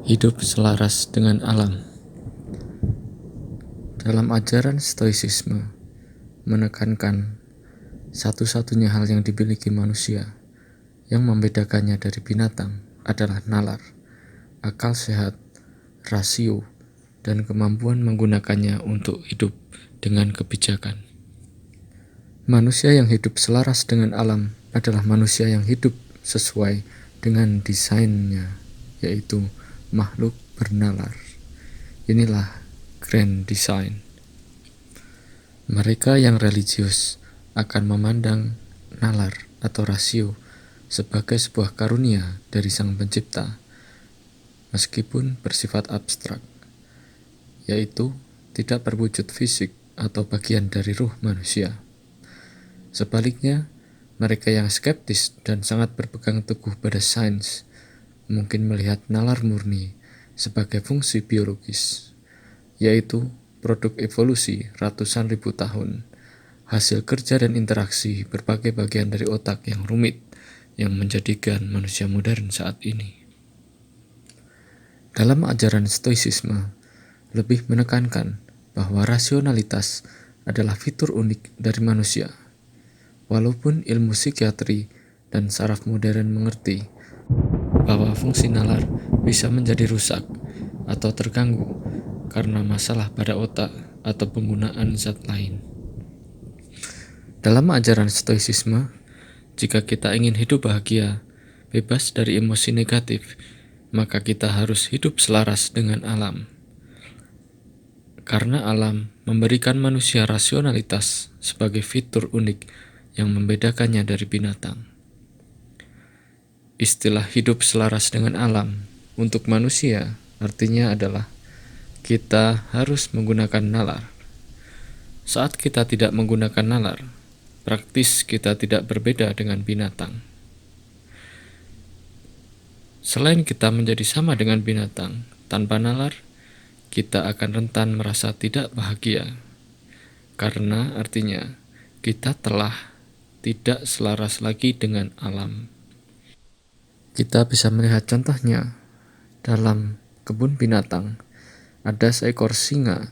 Hidup selaras dengan alam. Dalam ajaran Stoicisme menekankan satu-satunya hal yang dimiliki manusia yang membedakannya dari binatang adalah nalar, akal sehat, rasio, dan kemampuan menggunakannya untuk hidup dengan kebijakan. Manusia yang hidup selaras dengan alam adalah manusia yang hidup sesuai dengan desainnya, yaitu makhluk bernalar. Inilah grand design. Mereka yang religius akan memandang nalar atau rasio sebagai sebuah karunia dari Sang Pencipta, meskipun bersifat abstrak, yaitu tidak berwujud fisik atau bagian dari ruh manusia. Sebaliknya, mereka yang skeptis dan sangat berpegang teguh pada sains mungkin melihat nalar murni sebagai fungsi biologis, yaitu produk evolusi ratusan ribu tahun, hasil kerja dan interaksi berbagai bagian dari otak yang rumit yang menjadikan manusia modern saat ini. Dalam ajaran Stoicisme, lebih menekankan bahwa rasionalitas adalah fitur unik dari manusia. Walaupun ilmu psikiatri dan saraf modern mengerti bahwa fungsi nalar bisa menjadi rusak atau terganggu karena masalah pada otak atau penggunaan zat lain. Dalam ajaran Stoicisme, jika kita ingin hidup bahagia, bebas dari emosi negatif, maka kita harus hidup selaras dengan alam. Karena alam memberikan manusia rasionalitas sebagai fitur unik yang membedakannya dari binatang. Istilah hidup selaras dengan alam untuk manusia artinya adalah kita harus menggunakan nalar. Saat kita tidak menggunakan nalar, praktis kita tidak berbeda dengan binatang. Selain kita menjadi sama dengan binatang, tanpa nalar, kita akan rentan merasa tidak bahagia. Karena artinya kita telah tidak selaras lagi dengan alam. Kita bisa melihat contohnya dalam kebun binatang. Ada seekor singa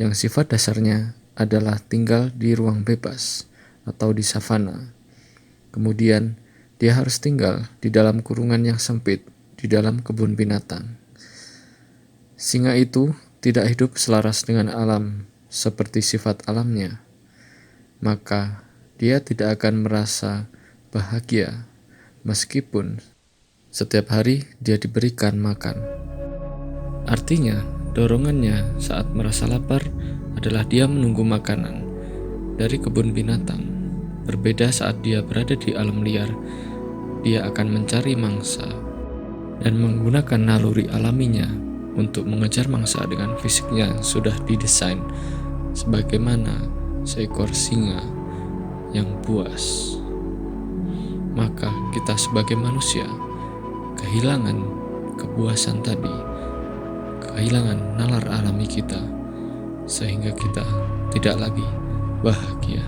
yang sifat dasarnya adalah tinggal di ruang bebas atau di savana. Kemudian dia harus tinggal di dalam kurungan yang sempit di dalam kebun binatang. Singa itu tidak hidup selaras dengan alam seperti sifat alamnya. Maka dia tidak akan merasa bahagia meskipun setiap hari dia diberikan makan. Artinya, dorongannya saat merasa lapar adalah dia menunggu makanan dari kebun binatang. Berbeda saat dia berada di alam liar, dia akan mencari mangsa dan menggunakan naluri alaminya untuk mengejar mangsa dengan fisiknya yang sudah didesain sebagaimana seekor singa yang buas. Maka kita sebagai manusia kehilangan kepuasan tadi, kehilangan nalar alami kita, sehingga kita tidak lagi bahagia.